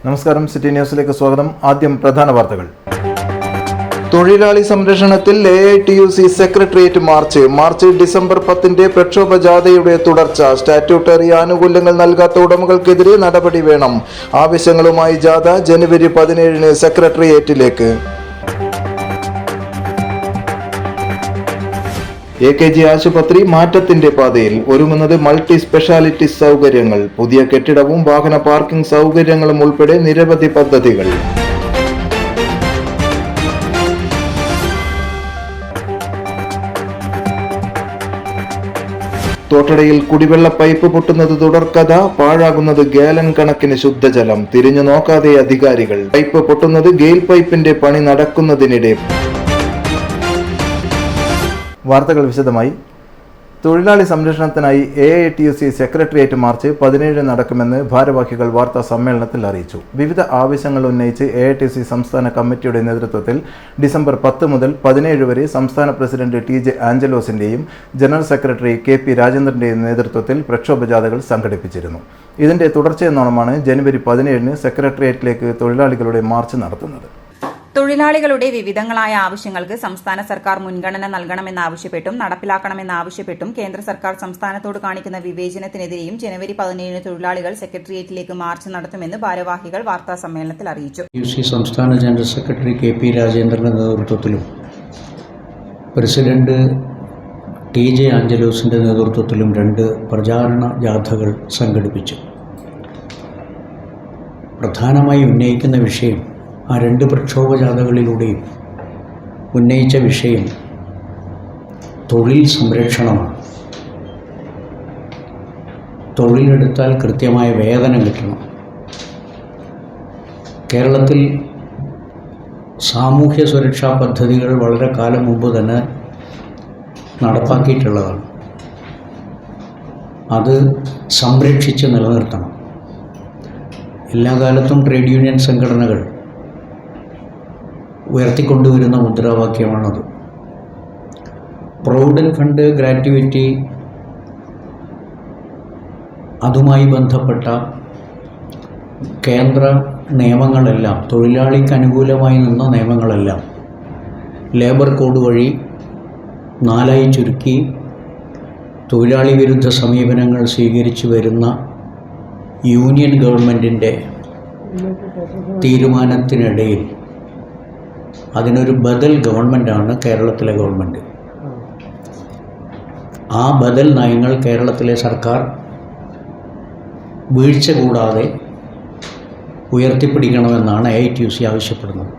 നമസ്കാരം, സിറ്റി ന്യൂസിലേക്ക് സ്വാഗതം. ആദ്യം പ്രധാന വാർത്തകൾ. തൊഴിലാളി സംരക്ഷണത്തിൽ AITUC സെക്രട്ടേറിയറ്റ് മാർച്ച് ഡിസംബർ 10 പ്രക്ഷോഭ ജാഥയുടെ തുടർച്ച. സ്റ്റാറ്റ്യൂട്ടറി ആനുകൂല്യങ്ങൾ നൽകാത്ത ഉടമകൾക്കെതിരെ നടപടി വേണം. ആവശ്യങ്ങളുമായി ജാഥ ജനുവരി 17 സെക്രട്ടേറിയറ്റിലേക്ക്. AKG ആശുപത്രി മാറ്റത്തിന്റെ പാതയിൽ. ഒരുങ്ങുന്നത് മൾട്ടി സ്പെഷ്യാലിറ്റി സൗകര്യങ്ങൾ. പുതിയ കെട്ടിടവും വാഹന പാർക്കിംഗ് സൗകര്യങ്ങളും ഉൾപ്പെടെ നിരവധി പദ്ധതികൾ. തോട്ടടയിൽ കുടിവെള്ള പൈപ്പ് പൊട്ടുന്നത് തുടർക്കഥ. പാഴാകുന്നത് ഗാലൻ കണക്കിന് ശുദ്ധജലം. തിരിഞ്ഞു നോക്കാതെ അധികാരികൾ. പൈപ്പ് പൊട്ടുന്നത് ഗെയിൽ പൈപ്പിന്റെ പണി നടക്കുന്നതിനിടെ. വാർത്തകൾ വിശദമായി. തൊഴിലാളി സംരക്ഷണത്തിനായി AITUC സെക്രട്ടേറിയറ്റ് മാർച്ച് 17 നടക്കുമെന്ന് ഭാരവാഹികൾ വാർത്താ സമ്മേളനത്തിൽ അറിയിച്ചു. വിവിധ ആവശ്യങ്ങൾ ഉന്നയിച്ച് AITUC സംസ്ഥാന കമ്മിറ്റിയുടെ നേതൃത്വത്തിൽ ഡിസംബർ 10 മുതൽ 17 വരെ സംസ്ഥാന പ്രസിഡന്റ് TJ ആഞ്ചലോസിന്റെയും ജനറൽ സെക്രട്ടറി KP രാജേന്ദ്രന്റെയും നേതൃത്വത്തിൽ പ്രക്ഷോഭ ജാഥകൾ സംഘടിപ്പിച്ചിരുന്നു. ഇതിന്റെ തുടർച്ചയെന്നോണമാണ് ജനുവരി 17 സെക്രട്ടേറിയറ്റിലേക്ക് തൊഴിലാളികളുടെ മാർച്ച് നടത്തുന്നത്. തൊഴിലാളികളുടെ വിവിധങ്ങളായ ആവശ്യങ്ങൾക്ക് സംസ്ഥാന സർക്കാർ മുൻഗണന നൽകണമെന്നാവശ്യപ്പെട്ടും നടപ്പിലാക്കണമെന്നാവശ്യപ്പെട്ടും കേന്ദ്ര സർക്കാർ സംസ്ഥാനത്തോട് കാണിക്കുന്ന വിവേചനത്തിനെതിരെയും ജനുവരി 17 തൊഴിലാളികൾ സെക്രട്ടേറിയറ്റിലേക്ക് മാർച്ച് നടത്തുമെന്ന് ഭാരവാഹികൾ വാർത്താ സമ്മേളനത്തിൽ അറിയിച്ചു. സംസ്ഥാന ജനറൽ സെക്രട്ടറി KP രാജേന്ദ്രന്റെ നേതൃത്വത്തിലും പ്രസിഡന്റ് TJ ആഞ്ചലോസിന്റെ നേതൃത്വത്തിലും 2 പ്രചാരണ ജാഥകൾ സംഘടിപ്പിച്ചു. പ്രധാനമായി ഉന്നയിക്കുന്ന വിഷയം, ആ 2 പ്രക്ഷോഭ ജാഥകളിലൂടെയും ഉന്നയിച്ച വിഷയം തൊഴിൽ സംരക്ഷണമാണ്. തൊഴിലെടുത്താൽ കൃത്യമായ വേതനം കിട്ടണം. കേരളത്തിൽ സാമൂഹ്യ സുരക്ഷാ പദ്ധതികൾ വളരെ കാലം മുമ്പ് തന്നെ നടപ്പാക്കിയിട്ടുള്ളതാണ്. അത് സംരക്ഷിച്ച് നിലനിർത്തണം. എല്ലാ കാലത്തും ട്രേഡ് യൂണിയൻ സംഘടനകൾ ഉയർത്തിക്കൊണ്ടുവരുന്ന മുദ്രാവാക്യമാണത്. പ്രൊവിഡന്റ് ഫണ്ട് ഗ്രാറ്റുവിറ്റി, അതുമായി ബന്ധപ്പെട്ട കേന്ദ്ര നിയമങ്ങളെല്ലാം, തൊഴിലാളിക്ക് അനുകൂലമായി നിന്ന നിയമങ്ങളെല്ലാം ലേബർ കോഡ് വഴി 4 ചുരുക്കി തൊഴിലാളി വിരുദ്ധ സമീപനങ്ങൾ സ്വീകരിച്ചു വരുന്ന യൂണിയൻ ഗവൺമെൻറ്റിൻ്റെ തീരുമാനത്തിനിടയിൽ അതിനൊരു ബദൽ ഗവൺമെൻറ്റാണ് കേരളത്തിലെ ഗവൺമെൻറ്. ആ ബദൽ നയങ്ങൾ കേരളത്തിലെ സർക്കാർ വീഴ്ച കൂടാതെ ഉയർത്തിപ്പിടിക്കണമെന്നാണ് AITUC ആവശ്യപ്പെടുന്നത്.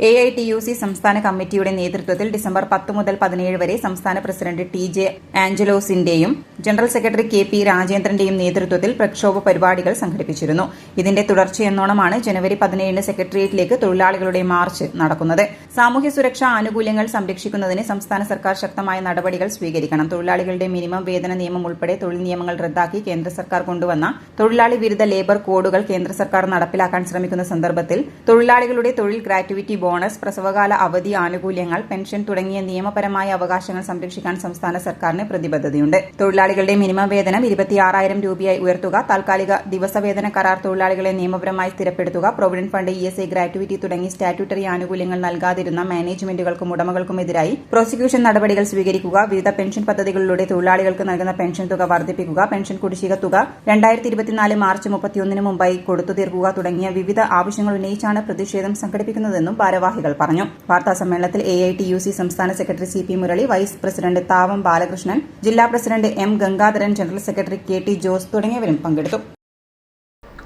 AITUC സംസ്ഥാന കമ്മിറ്റിയുടെ നേതൃത്വത്തിൽ ഡിസംബർ 10 മുതൽ 17 വരെ സംസ്ഥാന പ്രസിഡന്റ് TJ ആഞ്ചലോസിന്റെയും ജനറൽ സെക്രട്ടറി KP രാജേന്ദ്രന്റെയും നേതൃത്വത്തിൽ പ്രക്ഷോഭ പരിപാടികൾ സംഘടിപ്പിച്ചിരുന്നു. ഇതിന്റെ തുടർച്ചയെന്നോണമാണ് ജനുവരി 17 സെക്രട്ടേറിയറ്റിലേക്ക് തൊഴിലാളികളുടെ മാർച്ച് നടക്കുന്നത്. സാമൂഹ്യ സുരക്ഷാ ആനുകൂല്യങ്ങൾ സംരക്ഷിക്കുന്നതിന് സംസ്ഥാന സർക്കാർ ശക്തമായ നടപടികൾ സ്വീകരിക്കണം. തൊഴിലാളികളുടെ മിനിമം വേതന നിയമം ഉൾപ്പെടെ തൊഴിൽ നിയമങ്ങൾ റദ്ദാക്കി കേന്ദ്ര സർക്കാർ കൊണ്ടുവന്ന തൊഴിലാളി വിരുദ്ധ ലേബർ കോഡുകൾ കേന്ദ്ര സർക്കാർ നടപ്പിലാക്കാൻ ശ്രമിക്കുന്ന സന്ദർഭത്തിൽ തൊഴിലാളികളുടെ തൊഴിൽ ഗ്രാറ്റുവിറ്റി, ബോണസ്, പ്രസവകാല അവധി ആനുകൂല്യങ്ങൾ, പെൻഷൻ തുടങ്ങിയ നിയമപരമായ അവകാശങ്ങൾ സംരക്ഷിക്കാൻ സംസ്ഥാന സർക്കാരിന് പ്രതിബദ്ധതയുണ്ട്. തൊഴിലാളികളുടെ മിനിമം വേതനം 26,000 രൂപയായി ഉയർത്തുക, താൽക്കാലിക ദിവസവേതന കരാർ തൊഴിലാളികളെ നിയമപരമായി സ്ഥിരപ്പെടുത്തുക, പ്രൊവിഡന്റ് ഫണ്ട്, ESI ഗ്രാറ്റുവിറ്റി തുടങ്ങി സ്റ്റാറ്റ്യൂട്ടറി ആനുകൂല്യങ്ങൾ നൽകാതിരുന്ന മാനേജ്മെന്റുകൾക്കും ഉടമകൾക്കുമെതിരായി പ്രോസിക്യൂഷൻ നടപടികൾ സ്വീകരിക്കുക, വിവിധ പെൻഷൻ പദ്ധതികളിലൂടെ തൊഴിലാളികൾക്ക് നൽകുന്ന പെൻഷൻ തുക വർദ്ധിപ്പിക്കുക, പെൻഷൻ കുടിശ്ശിക തുക 2024 മാർച്ച് 31 മുമ്പായി കൊടുത്തു തീർക്കുക തുടങ്ങിയ വിവിധ ആവശ്യങ്ങൾ ഉന്നയിച്ചാണ് പ്രതിഷേധം സംഘടിപ്പിക്കുന്നതെന്നും ഭാരവാഹികൾ പറഞ്ഞു. വാർത്താ സമ്മേളനത്തിൽ AITUC സംസ്ഥാന secretary CP Murali, vice president Thavam Balakrishnan, ജില്ലാ president M Gangadharan, general secretary KT Jose തുടങ്ങിയവരും പങ്കെടുത്തു.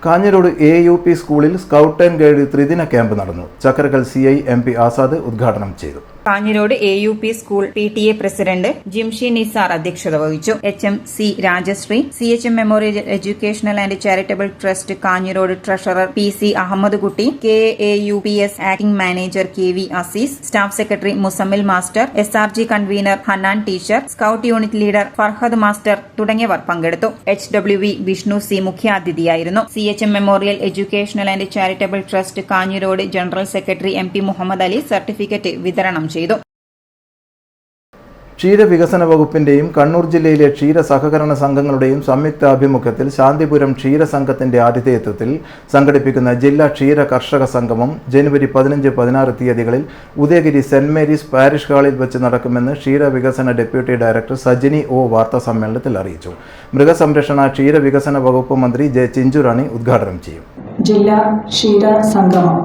കാഞ്ഞിരോട് AUP സ്കൂളിൽ സ്കൗട്ട് ആൻഡ് ഗൈഡ് ത്രിദിന ക്യാമ്പ് നടന്നു. ചക്കരക്കൽ CI MP ആസാദ് ഉദ്ഘാടനം ചെയ്തു. Kanhirode AUP school PTA president Jimshi Nizar അധ്യക്ഷത വഹിച്ചു. HMC Rajasree, CHM memorial educational and charitable trust Kanhirode treasurer PC Ahammed Kutty, KAUPS acting manager KV Azeez, staff secretary Musammil master, SRG convener Hanan teacher, scout unit leader Farhad master തുടങ്ങിയവർ പങ്കെടുത്തു. HWV Vishnu C മുഖ്യാതിഥിയായിരുന്നു. CHM memorial educational and charitable trust Kanhirode general secretary MP Muhammad Ali certificate വിതരണം ചെയ്തു. ക്ഷീരവികസന വകുപ്പിന്റെയും കണ്ണൂർ ജില്ലയിലെ ക്ഷീര സഹകരണ സംഘങ്ങളുടെയും സംയുക്താഭിമുഖ്യത്തിൽ ശാന്തിപുരം ക്ഷീരസംഘത്തിന്റെ ആതിഥേയത്വത്തിൽ സംഘടിപ്പിക്കുന്ന ജില്ലാ ക്ഷീര കർഷക സംഗമം ജനുവരി 15-16 തീയതികളിൽ ഉദയഗിരി സെന്റ് മേരീസ് പാരിഷ് ഹാളിൽ വെച്ച് നടക്കുമെന്ന് ക്ഷീരവികസന ഡെപ്യൂട്ടി ഡയറക്ടർ സജിനി ഒ വാർത്താസമ്മേളനത്തിൽ അറിയിച്ചു. മൃഗസംരക്ഷണ ക്ഷീരവികസന വകുപ്പ് മന്ത്രി ജെ ചിഞ്ചുറാണി ഉദ്ഘാടനം ചെയ്യും. ജില്ലാ ക്ഷീര സംഗമം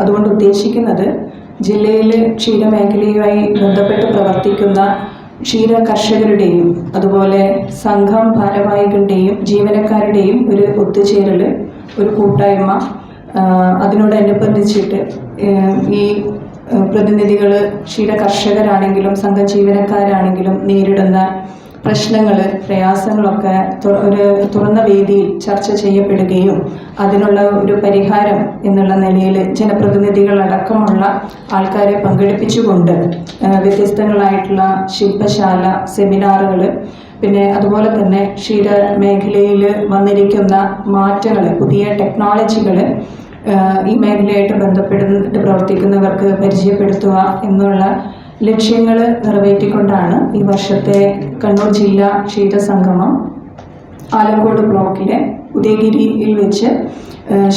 അതുകൊണ്ട് ഉദ്ദേശിക്കുന്നത് ജില്ലയിലെ ക്ഷീരമേഖലയുമായി ബന്ധപ്പെട്ട് പ്രവർത്തിക്കുന്ന ക്ഷീര കർഷകരുടെയും അതുപോലെ സംഘം ഭാരവാഹികളുടെയും ജീവനക്കാരുടെയും ഒരു ഒത്തുചേരൽ, ഒരു കൂട്ടായ്മ, അതിനോടനുബന്ധിച്ചിട്ട് ഈ പ്രതിനിധികൾ ക്ഷീര കർഷകരാണെങ്കിലും സംഘം ജീവനക്കാരാണെങ്കിലും നേരിടുന്ന പ്രശ്നങ്ങൾ, പ്രയാസങ്ങളൊക്കെ ഒരു തുറന്ന വേദിയിൽ ചർച്ച ചെയ്യപ്പെടുകയും അതിനുള്ള ഒരു പരിഹാരം എന്നുള്ള നിലയിൽ ജനപ്രതിനിധികളടക്കമുള്ള ആൾക്കാരെ പങ്കെടുപ്പിച്ചുകൊണ്ട് വ്യത്യസ്തങ്ങളായിട്ടുള്ള ശില്പശാല, സെമിനാറുകൾ, പിന്നെ അതുപോലെ തന്നെ ക്ഷീര മേഖലയിൽ വന്നിരിക്കുന്ന മാറ്റങ്ങൾ, പുതിയ ടെക്നോളജികൾ ഈ മേഖലയായിട്ട് ബന്ധപ്പെട്ട് പ്രവർത്തിക്കുന്നവർക്ക് പരിചയപ്പെടുത്തുക എന്നുള്ള ലക്ഷ്യങ്ങൾ നിറവേറ്റിക്കൊണ്ടാണ് ഈ വർഷത്തെ കണ്ണൂർ ജില്ലാ ക്ഷീരസംഗമം ആലക്കോട് ബ്ലോക്കിലെ ഉദയഗിരിയിൽ വെച്ച്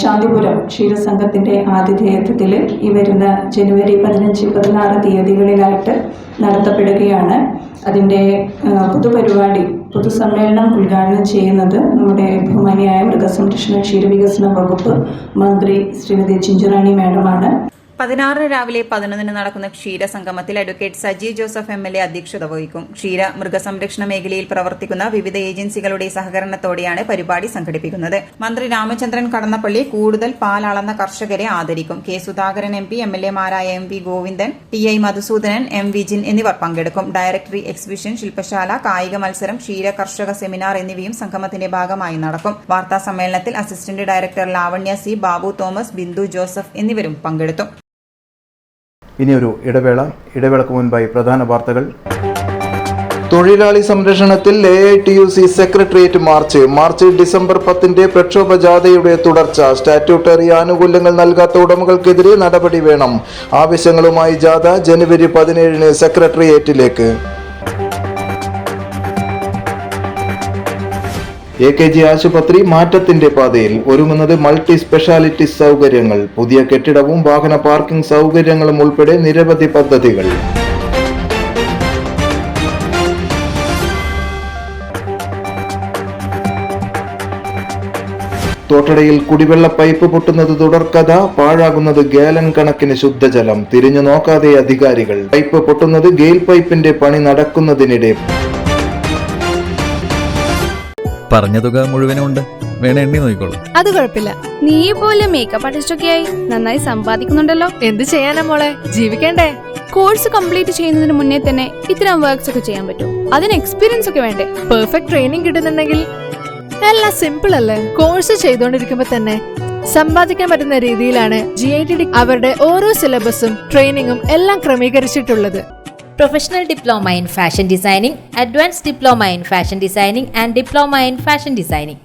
ശാന്തിപുരം ക്ഷീരസംഘത്തിൻ്റെ ആതിഥേയത്വത്തിൽ ഈ വരുന്ന ജനുവരി 15-16 തീയതികളിലായിട്ട് നടത്തപ്പെടുകയാണ്. അതിൻ്റെ പൊതുപരിപാടി, പൊതുസമ്മേളനം ഉദ്ഘാടനം ചെയ്യുന്നത് നമ്മുടെ ബഹുമാനിയായ മൃഗസംരക്ഷണ ക്ഷീരവികസന വകുപ്പ് മന്ത്രി ശ്രീമതി ചിഞ്ചുറാണി മാഡമാണ്. 16 രാവിലെ 11 നടക്കുന്ന ക്ഷീരസംഗമത്തിൽ അഡ്വക്കേറ്റ് സജി ജോസഫ് MLA അധ്യക്ഷത വഹിക്കും. ക്ഷീര മൃഗസംരക്ഷണ മേഖലയിൽ പ്രവർത്തിക്കുന്ന വിവിധ ഏജൻസികളുടെ സഹകരണത്തോടെയാണ് പരിപാടി സംഘടിപ്പിക്കുന്നത്. മന്ത്രി രാമചന്ദ്രൻ കടന്നപ്പള്ളി കൂടുതൽ പാൽ അളന്ന കർഷകരെ ആദരിക്കും. കെ സുധാകരൻ MP, MLA-മാരായ MV Govindan, TI Madhusoodanan, M Vijin എന്നിവർ പങ്കെടുക്കും. ഡയറക്ടറി എക്സിബിഷൻ, ശില്പശാല, കായിക മത്സരം, ക്ഷീര കർഷക സെമിനാർ എന്നിവയും സംഗമത്തിന്റെ ഭാഗമായി നടക്കും. വാർത്താ സമ്മേളനത്തിൽ അസിസ്റ്റന്റ് ഡയറക്ടർ ലാവണ്യ C, Babu Thomas, Bindu Joseph എന്നിവരും പങ്കെടുത്തു. ഇനിയൊരു ഇടവേളക്ക് മുൻപായി പ്രധാന വാർത്തകൾ. തൊഴിലാളി സംരക്ഷണത്തിൽ AITUC സെക്രട്ടേറിയറ്റ് മാർച്ച് ഡിസംബർ 10 പ്രക്ഷോഭ ജാഥയുടെ തുടർച്ച. സ്റ്റാറ്റ്യൂട്ടറി ആനുകൂല്യങ്ങൾ നൽകാത്ത ഉടമകൾക്കെതിരെ നടപടി വേണം. ആവശ്യങ്ങളുമായി ജാഥ ജനുവരി 17 സെക്രട്ടേറിയറ്റിലേക്ക്. AKG ആശുപത്രി മാറ്റത്തിന്റെ പാതയിൽ. ഒരുങ്ങുന്നത് മൾട്ടി സ്പെഷ്യാലിറ്റി സൗകര്യങ്ങൾ. പുതിയ കെട്ടിടവും വാഹന പാർക്കിംഗ് സൗകര്യങ്ങളും ഉൾപ്പെടെ നിരവധി പദ്ധതികൾ. തോട്ടടയിൽ കുടിവെള്ള പൈപ്പ് പൊട്ടുന്നത് തുടർക്കഥ. പാഴാകുന്നത് ഗാലൻ കണക്കിന് ശുദ്ധജലം. തിരിഞ്ഞു നോക്കാതെ അധികാരികൾ. പൈപ്പ് പൊട്ടുന്നത് ഗെയിൽ പൈപ്പിന്റെ പണി നടക്കുന്നതിനിടെ. പറഞ്ഞ തുക മുഴുവനും ഉണ്ട്, വേണേ എണ്ണി നോക്കിക്കോളൂ. അത് കുഴപ്പമില്ല. നീ പോലെ മേക്കപ്പ് ആർട്ടിസ്റ്റൊക്കെ ആയി നന്നായി സമ്പാദിക്കുന്നുണ്ടല്ലോ. എന്ത് ചെയ്യാനാ മോളെ, ജീവിക്കണ്ടേ? കോഴ്സ് കംപ്ലീറ്റ് ചെയ്യുന്നതിന് മുന്നേ തന്നെ ഇത്തരം വർക്ക്സ് ഒക്കെ ചെയ്യാൻ പറ്റും. അതിന് എക്സ്പീരിയൻസ് ഒക്കെ വേണ്ടേ? പെർഫെക്റ്റ് ട്രെയിനിങ് കിട്ടുന്നുണ്ടെങ്കിൽ എല്ലാം സിമ്പിൾ അല്ലേ? കോഴ്സ് ചെയ്തുകൊണ്ടിരിക്കുമ്പോ തന്നെ സമ്പാദിക്കാൻ പറ്റുന്ന രീതിയിലാണ് GITD അവരുടെ ഓരോ സിലബസും ട്രെയിനിങ്ങും എല്ലാം ക്രമീകരിച്ചിട്ടുള്ളത്. Professional Diploma in Fashion Designing, Advanced Diploma in Fashion Designing and Diploma in Fashion Designing.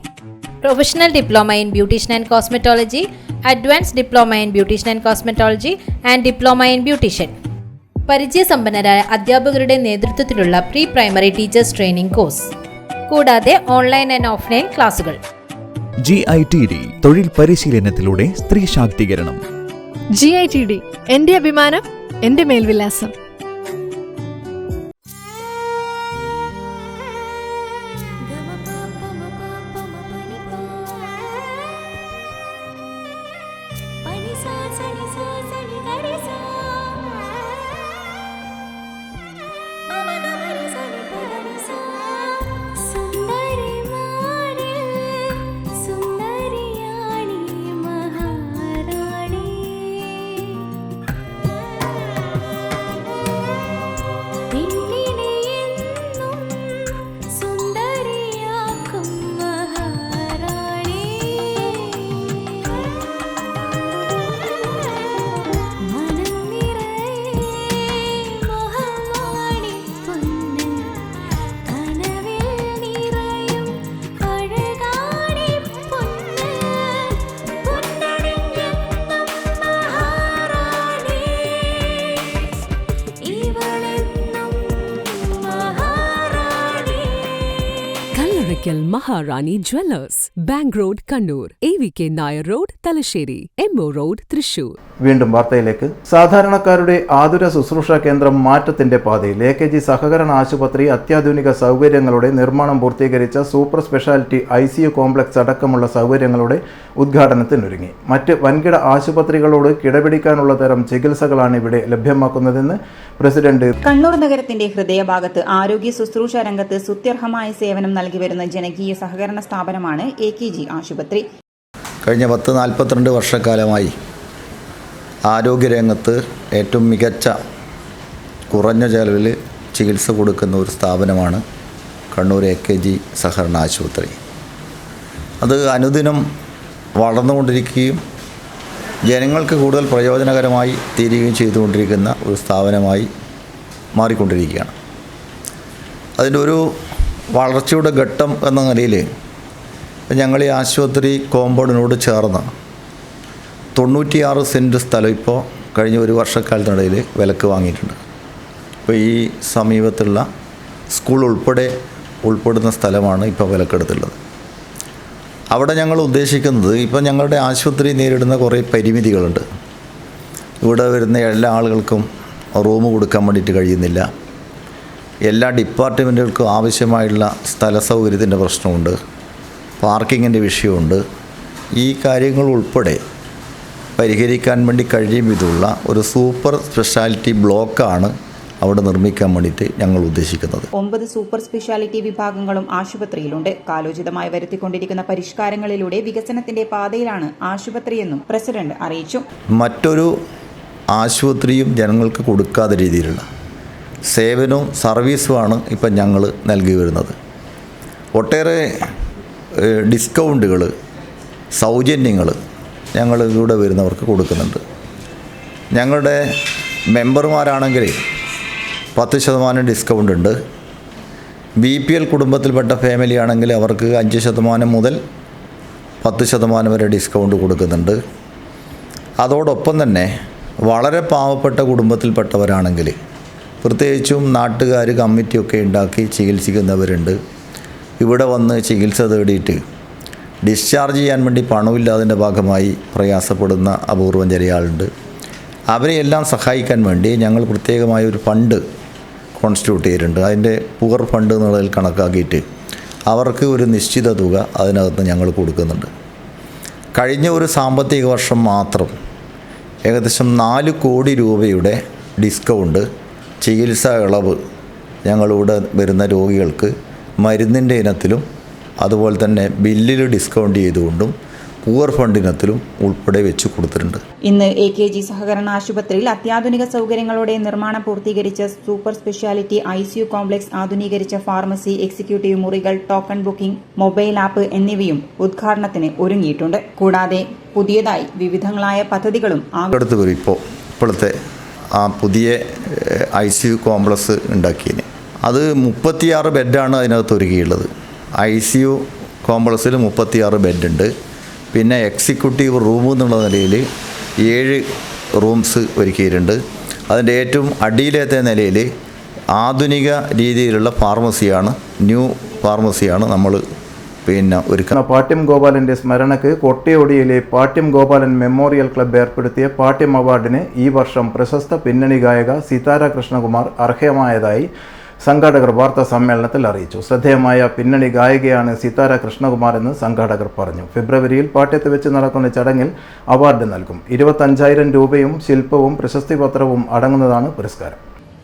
Professional Diploma in Beautician and Cosmetology, Advanced Diploma in Beautician and Cosmetology and Diploma in Beautician. പരിചയസമ്പന്നരായ അധ്യാപകരുടെ നേതൃത്വത്തിലുള്ള pre primary teachers training course, കൂടാതെ online and offline ക്ലാസുകൾ. GITD തൊഴിൽ പരിശീലനത്തിലൂടെ സ്ത്രീ ശാക്തീകരണം. GITD എന്റെ അഭിമാനം, എന്റെ മേൽവിലാസം. ഇരവിക്കൽ Maharani jewellers, bank road Kannur, AVK Nair road Thalassery, MO road Thrissur. വീണ്ടും വാർത്തയിലേക്ക്. സാധാരണക്കാരുടെ ആതുര ശുശ്രൂഷ കേന്ദ്രം മാറ്റത്തിന്റെ പാതയിൽ. AKG സഹകരണ ആശുപത്രി അത്യാധുനിക സൗകര്യങ്ങളുടെ നിർമ്മാണം പൂർത്തീകരിച്ച സൂപ്പർ സ്പെഷ്യാലിറ്റി ICU കോംപ്ലക്സ് അടക്കമുള്ള സൗകര്യങ്ങളുടെ ഉദ്ഘാടനത്തിനൊരുങ്ങി. മറ്റ് വൻകിട ആശുപത്രികളോട് കിടപിടിക്കാനുള്ള തരം ചികിത്സകളാണ് ഇവിടെ ലഭ്യമാക്കുന്നതെന്ന് പ്രസിഡന്റ്. കണ്ണൂർ നഗരത്തിന്റെ ഹൃദയഭാഗത്ത് ആരോഗ്യ ശുശ്രൂഷ രംഗത്ത് സ്തുത്യർഹമായ സേവനം നൽകിവരുന്ന ജനകീയ സഹകരണ സ്ഥാപനമാണ് AKG ആശുപത്രി. കഴിഞ്ഞ 42 വർഷക്കാലമായി ആരോഗ്യരംഗത്ത് ഏറ്റവും മികച്ച കുറഞ്ഞ ചെലവിൽ ചികിത്സ കൊടുക്കുന്ന ഒരു സ്ഥാപനമാണ് കണ്ണൂർ AKG സഹകരണ ആശുപത്രി. അത് അനുദിനം വളർന്നുകൊണ്ടിരിക്കുകയും ജനങ്ങൾക്ക് കൂടുതൽ പ്രയോജനകരമായി തീരുകയും ചെയ്തുകൊണ്ടിരിക്കുന്ന ഒരു സ്ഥാപനമായി മാറിക്കൊണ്ടിരിക്കുകയാണ്. അതിൻ്റെ ഒരു വളർച്ചയുടെ ഘട്ടം എന്ന നിലയിൽ ഞങ്ങൾ ഈ ആശുപത്രി കോമ്പൗണ്ടിനോട് ചേർന്ന് 96 സെൻറ്റ് സ്ഥലം ഇപ്പോൾ കഴിഞ്ഞ ഒരു വർഷക്കാലത്തിനിടയിൽ വിലക്ക് വാങ്ങിയിട്ടുണ്ട്. ഇപ്പോൾ ഈ സമീപത്തുള്ള സ്കൂൾ ഉൾപ്പെടുന്ന സ്ഥലമാണ് ഇപ്പോൾ വിലക്കെടുത്തുള്ളത്. അവിടെ ഞങ്ങൾ ഉദ്ദേശിക്കുന്നത്, ഇപ്പം ഞങ്ങളുടെ ആശുപത്രി നേരിടുന്ന കുറേ പരിമിതികളുണ്ട്. ഇവിടെ വരുന്ന എല്ലാ ആളുകൾക്കും റൂം കൊടുക്കാൻ വേണ്ടിയിട്ട് കഴിയുന്നില്ല. എല്ലാ ഡിപ്പാർട്ട്മെൻറ്റുകൾക്കും ആവശ്യമായുള്ള സ്ഥല സൗകര്യത്തിൻ്റെ പ്രശ്നമുണ്ട്, പാർക്കിങ്ങിൻ്റെ വിഷയമുണ്ട്. ഈ കാര്യങ്ങൾ ഉൾപ്പെടെ പരിഹരിക്കാൻ വേണ്ടി കഴിയും വിധമുള്ള ഒരു സൂപ്പർ സ്പെഷ്യാലിറ്റി ബ്ലോക്കാണ് അവിടെ നിർമ്മിക്കാൻ വേണ്ടിയിട്ട് ഞങ്ങൾ ഉദ്ദേശിക്കുന്നത്. 9 സൂപ്പർ സ്പെഷ്യാലിറ്റി വിഭാഗങ്ങളും ആശുപത്രിയിലുണ്ട്. കാലോചിതമായി വരുത്തിക്കൊണ്ടിരിക്കുന്ന പരിഷ്കാരങ്ങളിലൂടെ വികസനത്തിന്റെ പാതയിലാണ് ആശുപത്രിയെന്നും പ്രസിഡന്റ് അറിയിച്ചു. മറ്റൊരു ആശുപത്രിയും ജനങ്ങൾക്ക് കൊടുക്കാത്ത രീതിയിലുള്ള സേവനവും സർവീസുമാണ് ഇപ്പം ഞങ്ങൾ നൽകി വരുന്നത്. ഒട്ടേറെ ഡിസ്കൗണ്ടുകൾ, സൗജന്യങ്ങൾ ഞങ്ങൾ ഇവിടെ വരുന്നവർക്ക് കൊടുക്കുന്നുണ്ട്. ഞങ്ങളുടെ മെമ്പർമാരാണെങ്കിൽ 10% ഡിസ്കൗണ്ട് ഉണ്ട്. BPL കുടുംബത്തിൽപ്പെട്ട ഫാമിലി ആണെങ്കിൽ അവർക്ക് 5% മുതൽ 10% വരെ ഡിസ്കൗണ്ട് കൊടുക്കുന്നുണ്ട്. അതോടൊപ്പം തന്നെ വളരെ പാവപ്പെട്ട കുടുംബത്തിൽപ്പെട്ടവരാണെങ്കിൽ, പ്രത്യേകിച്ചും നാട്ടുകാർ കമ്മിറ്റിയൊക്കെ ഉണ്ടാക്കി ചികിത്സിക്കുന്നവരുണ്ട്. ഇവിടെ വന്ന് ചികിത്സ തേടിയിട്ട് ഡിസ്ചാർജ് ചെയ്യാൻ വേണ്ടി പണമില്ലാതിൻ്റെ ഭാഗമായി പ്രയാസപ്പെടുന്ന അപൂർവം ചില ആളുണ്ട്. അവരെയെല്ലാം സഹായിക്കാൻ വേണ്ടി ഞങ്ങൾ പ്രത്യേകമായ ഒരു ഫണ്ട് കോൺസ്റ്റിറ്റ്യൂട്ട് ചെയ്തിട്ടുണ്ട്. അതിൻ്റെ പുവർ ഫണ്ട് എന്നുള്ളതിൽ കണക്കാക്കിയിട്ട് അവർക്ക് ഒരു നിശ്ചിത തുക അതിനകത്ത് ഞങ്ങൾ കൊടുക്കുന്നുണ്ട്. കഴിഞ്ഞ ഒരു സാമ്പത്തിക വർഷം മാത്രം ഏകദേശം 4 കോടി രൂപയുടെ ഡിസ്കൗണ്ട്, ചികിത്സാ ഇളവ് ഞങ്ങളിവിടെ വരുന്ന രോഗികൾക്ക് മരുന്നിൻ്റെ ഇനത്തിലും അതുപോലെ തന്നെ ബില്ലിൽ ഡിസ്കൗണ്ട് ചെയ്തുകൊണ്ടും പൂവർ ഫണ്ടിനത്തിലും ഉൾപ്പെടെ വെച്ച് കൊടുത്തിട്ടുണ്ട്. ഇന്ന് AKG സഹകരണ ആശുപത്രിയിൽ അത്യാധുനിക സൗകര്യങ്ങളോടെ നിർമ്മാണം പൂർത്തീകരിച്ച സൂപ്പർ സ്പെഷ്യാലിറ്റി ICU കോംപ്ലക്സ്, ആധുനീകരിച്ച ഫാർമസി, എക്സിക്യൂട്ടീവ് മുറികൾ, ടോക്കൺ ബുക്കിംഗ്, മൊബൈൽ ആപ്പ് എന്നിവയും ഉദ്ഘാടനത്തിന് ഒരുങ്ങിയിട്ടുണ്ട്. കൂടാതെ പുതിയതായി വിവിധങ്ങളായ പദ്ധതികളും അടുത്ത് വരും. ഇപ്പോഴത്തെ ആ പുതിയ ICU കോംപ്ലക്സ് ഉണ്ടാക്കിയതിന് അത് 36 ബെഡാണ് അതിനകത്ത് ഒരുക്കിയുള്ളത്. ICU കോംപ്ലക്സിൽ 36 ബെഡുണ്ട്. പിന്നെ എക്സിക്യൂട്ടീവ് റൂം എന്നുള്ള നിലയിൽ 7 റൂംസ് ഒരുക്കിയിട്ടുണ്ട്. അതിൻ്റെ ഏറ്റവും അടിയിലത്തെ നിലയിൽ ആധുനിക രീതിയിലുള്ള ഫാർമസിയാണ്, ന്യൂ ഫാർമസിയാണ് നമ്മൾ ഒരുക്കുന്ന. പാട്യം ഗോപാലൻ്റെ സ്മരണയ്ക്ക് കൊട്ടിയോടിയിലെ പാട്യം ഗോപാലൻ മെമ്മോറിയൽ ക്ലബ്ബ് ഏർപ്പെടുത്തിയ പാട്യം അവാർഡിന് ഈ വർഷം പ്രശസ്ത പിന്നണി ഗായിക സിതാര കൃഷ്ണകുമാർ അർഹമായതായി സംഘാടകർ വാർത്താ സമ്മേളനത്തിൽ അറിയിച്ചു. ശ്രദ്ധേയമായ പിന്നണി ഗായികയാണ് സിതാര കൃഷ്ണകുമാർ എന്ന് സംഘാടകർ പറഞ്ഞു. ഫെബ്രുവരിയിൽ പാട്യത്ത് വെച്ച് നടക്കുന്ന ചടങ്ങിൽ അവാർഡ് നൽകും. 25,000 രൂപയും ശില്പവും പ്രശസ്തിപത്രവും അടങ്ങുന്നതാണ് പുരസ്കാരം.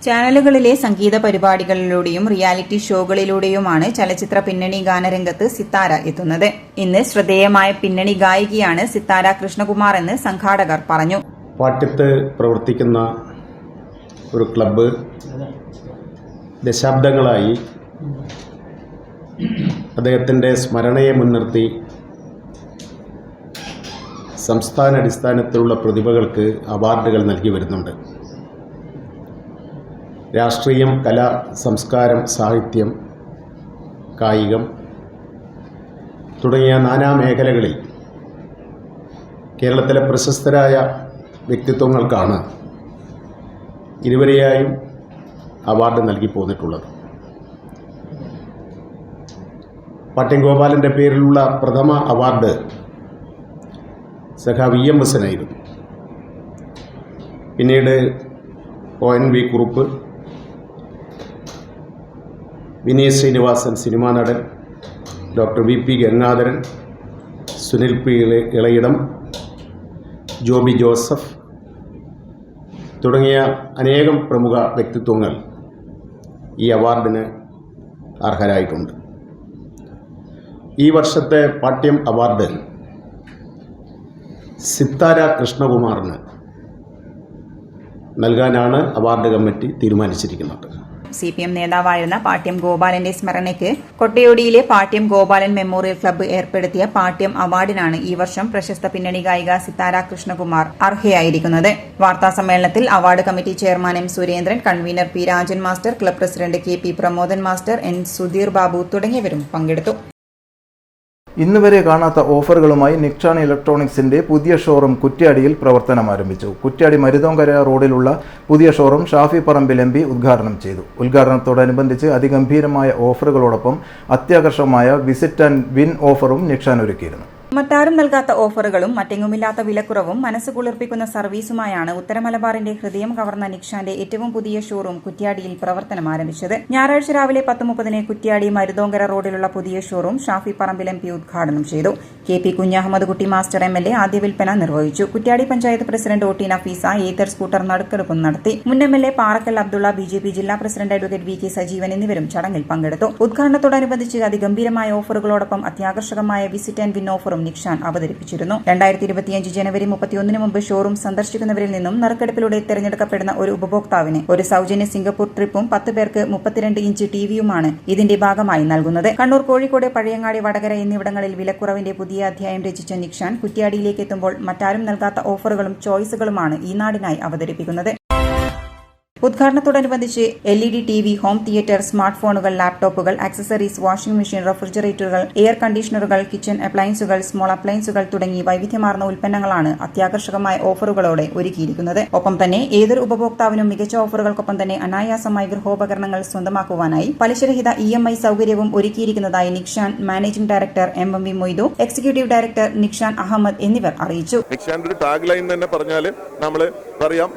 ചാനലുകളിലെ സംഗീത പരിപാടികളിലൂടെയും റിയാലിറ്റി ഷോകളിലൂടെയുമാണ് ചലച്ചിത്ര പിന്നണി ഗാനരംഗത്ത് സിത്താര എത്തുന്നത്. ഇന്ന് ശ്രദ്ധേയമായ പിന്നണി ഗായികയാണ് സിത്താര കൃഷ്ണകുമാർ എന്ന് സംഘാടകർ പറഞ്ഞു. പാട്യത്ത് പ്രവർത്തിക്കുന്ന ഒരു ക്ലബ്ബ് ദശാബ്ദങ്ങളായി അദ്ദേഹത്തിൻ്റെ സ്മരണയെ മുൻനിർത്തി സംസ്ഥാന അടിസ്ഥാനത്തിലുള്ള പ്രതിഭകൾക്ക് അവാർഡുകൾ നൽകി വരുന്നുണ്ട്. രാഷ്ട്രീയം, കല, സംസ്കാരം, സാഹിത്യം, കായികം തുടങ്ങിയ നാനാ മേഖലകളിൽ കേരളത്തിലെ പ്രശസ്തരായ വ്യക്തിത്വങ്ങൾക്കാണ് ഇരുവരെയായും അവാർഡ് നൽകി പോന്നിട്ടുള്ളത്. പാട്യം ഗോപാലൻ്റെ പേരിലുള്ള പ്രഥമ അവാർഡ് സഖാവ് EMS ആയിരുന്നു. പിന്നീട് ONV കുറുപ്പ്, വിനീത് ശ്രീനിവാസൻ സിനിമാ നടൻ, doctor VP Gangadharan, Sunil P Ilayidam, Joby Joseph തുടങ്ങിയ അനേകം പ്രമുഖ വ്യക്തിത്വങ്ങൾ ഈ അവാർഡിന് അർഹരായിട്ടുണ്ട്. ഈ വർഷത്തെ പാട്യം അവാർഡ് സിത്താര കൃഷ്ണകുമാറിന് നൽകാനാണ് അവാർഡ് കമ്മിറ്റി തീരുമാനിച്ചിരിക്കുന്നത്. CPM നേതാവായിരുന്ന പാട്യം ഗോപാലന്റെ സ്മരണയ്ക്ക് കൊട്ടയോടിയിലെ പാട്യം ഗോപാലൻ മെമ്മോറിയൽ ക്ലബ്ബ് ഏർപ്പെടുത്തിയ പാട്യം അവാർഡിനാണ് ഈ വർഷം പ്രശസ്ത പിന്നണി ഗായിക സിത്താര കൃഷ്ണകുമാർ അർഹയായിരിക്കുന്നത്. വാർത്താസമ്മേളനത്തിൽ award committee chairman M. Surendran, convener P. Rajan master, club president KP Pramodan master, N. Sudheer Babu തുടങ്ങിയവരും പങ്കെടുത്തു. ഇന്നുവരെ കാണാത്ത ഓഫറുകളുമായി നിക്ഷാൺ ഇലക്ട്രോണിക്സിന്റെ പുതിയ ഷോറൂം കുറ്റ്യാടിയിൽ പ്രവർത്തനം ആരംഭിച്ചു. കുറ്റ്യാടി മരുതോങ്കര റോഡിലുള്ള പുതിയ ഷോറൂം ഷാഫി പറമ്പിൽ MP ഉദ്ഘാടനം ചെയ്തു. ഉദ്ഘാടനത്തോടനുബന്ധിച്ച് അതിഗംഭീരമായ ഓഫറുകളോടൊപ്പം അത്യാകർഷകമായ വിസിറ്റ് ആൻഡ് വിൻ ഓഫറും നിക്ഷാൻ ഒരുക്കിയിരുന്നു. മറ്റാരും നൽകാത്ത ഓഫറുകളും മറ്റെങ്ങുമില്ലാത്ത വിലക്കുറവും മനസ്സ് കുളിർപ്പിക്കുന്ന സർവീസുമായാണ് ഉത്തര മലബാറിന്റെ ഹൃദയം കവർന്ന നിക്ഷാന്റെ ഏറ്റവും പുതിയ ഷോറൂം കുറ്റ്യാടിയിൽ പ്രവർത്തനം ആരംഭിച്ചത്. ഞായറാഴ്ച രാവിലെ 10:30 കുറ്റ്യാടി മരുതോങ്കര റോഡിലുള്ള പുതിയ ഷോറൂം ഷാഫി പറമ്പിൽ MP ഉദ്ഘാടനം ചെയ്തു. KP കുഞ്ഞഹമ്മദ് കുട്ടി മാസ്റ്റർ MLA ആദ്യ വിൽപ്പന നിർവഹിച്ചു. Kuttiadi panchayat president OT Nafeesa Ather scooter നറുക്കെടുപ്പും നടത്തി. മുൻ MLA പാറക്കൽ അബ്ദുള്ള, BJP ജില്ലാ പ്രസിഡന്റ് അഡ്വക്കേറ്റ് VK സജീവൻ എന്നിവരും ചടങ്ങിൽ പങ്കെടുത്തു. ഉദ്ഘാടനത്തോടനുബന്ധിച്ച് അതിഗംഭീരമായ ഓഫറുകളോടൊപ്പം അത്യാകർഷകമായ വിസിറ്റ് ആൻഡ് വിൻ ഓഫറും നിക്ഷാൻ അവതരിപ്പിച്ചിരുന്നു. 2025 ജനുവരി 31 മുമ്പ് ഷോറൂം സന്ദർശിക്കുന്നവരിൽ നിന്നും നറുക്കെടുപ്പിലൂടെ തിരഞ്ഞെടുക്കപ്പെടുന്ന ഒരു ഉപഭോക്താവിന് ഒരു സൗജന്യ സിംഗപ്പൂർ ട്രിപ്പും 10 പേർക്ക് 32 ഇഞ്ച് TVയുമാണ് ഇതിന്റെ ഭാഗമായി നൽകുന്നത്. കണ്ണൂർ, കോഴിക്കോട്, പഴയങ്ങാടി, വടകര എന്നിവിടങ്ങളിൽ വിലക്കുറവിന്റെ പുതിയ അധ്യായം രചിച്ച നിക്ഷാൻ കുറ്റ്യാടിയിലേക്ക് എത്തുമ്പോൾ മറ്റാരും നൽകാത്ത ഓഫറുകളും ചോയ്സുകളുമാണ് ഈ നാടിനായി അവതരിപ്പിക്കുന്നത്. ഉദ്ഘാടനത്തോടനുബന്ധിച്ച് LED TV, home theatre, smart ഫോണുകൾ, ലാപ്ടോപ്പുകൾ, ആക്സസറീസ്, വാഷിംഗ് മെഷീൻ, റെഫ്രിജറേറ്ററുകൾ, എയർ കണ്ടീഷണറുകൾ, കിച്ചൺ അപ്ലയൻസുകൾ, സ്മോൾ അപ്ലയൻസുകൾ തുടങ്ങി വൈവിധ്യമാർന്ന ഉൽപ്പന്നങ്ങളാണ് അത്യാകർഷകമായ ഓഫറുകളോടെ ഒരുക്കിയിരിക്കുന്നത്. ഒപ്പം തന്നെ ഏതൊരു ഉപഭോക്താവിനും മികച്ച ഓഫറുകൾക്കൊപ്പം തന്നെ അനായാസമായി ഗൃഹോപകരണങ്ങൾ സ്വന്തമാക്കുവാനായി പലിശരഹിത EMI സൗകര്യവും ഒരുക്കിയിരിക്കുന്നതായി Nikshan managing director MV Moidu, executive director Nikshan Ahammed എന്നിവർ അറിയിച്ചു. നിക്ഷാന്റെ ഒരു ടാഗ് ലൈൻ തന്നെ പറഞ്ഞാൽ നമ്മൾ പറയാം,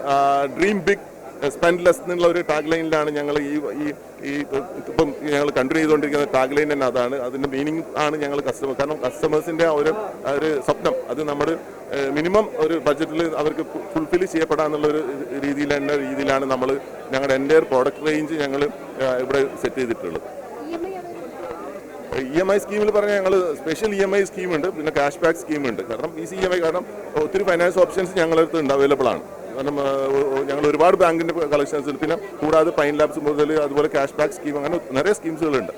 ഡ്രീം ബിഗ് സ്പെൻഡ് ലെസ് എന്നുള്ള ഒരു ടാഗ് ലൈനിലാണ് ഞങ്ങൾ ഇപ്പം ഞങ്ങൾ കണ്ടിന്യൂ ചെയ്തുകൊണ്ടിരിക്കുന്ന ടാഗ് ലൈൻ തന്നെ അതാണ്. അതിൻ്റെ മീനിങ് ആണ് ഞങ്ങൾ കാരണം കസ്റ്റമേഴ്സിൻ്റെ ഒരു സ്വപ്നം അത് നമ്മൾ മിനിമം ഒരു ബഡ്ജറ്റിൽ അവർക്ക് ഫുൾഫിൽ ചെയ്യപ്പെടാന്നുള്ളൊരു രീതിയിലാണ് നമ്മൾ ഞങ്ങളുടെ എൻ്റയർ പ്രോഡക്റ്റ് റേഞ്ച് ഞങ്ങൾ ഇവിടെ സെറ്റ് ചെയ്തിട്ടുള്ളത്. EMI സ്കീമിൽ പറഞ്ഞാൽ ഞങ്ങൾ സ്പെഷ്യൽ EMI സ്കീമുണ്ട്, പിന്നെ ക്യാഷ് ബാക്ക് സ്കീമുണ്ട്. കാരണം EMI കാരണം ഒത്തിരി ഫൈനാൻസ് ഓപ്ഷൻസ് ഞങ്ങളുടെ അടുത്ത് അവൈലബിൾ ആണ്. കാരണം ഞങ്ങൾ ഒരുപാട് ബാങ്കിൻ്റെ കളക്ഷൻസ്, പിന്നെ കൂടാതെ പൈൻ ലാബ്സ് മുതൽ അതുപോലെ ക്യാഷ് ബാക്ക് സ്കീം, അങ്ങനെ നിറയെ സ്കീംസുകളുണ്ട്.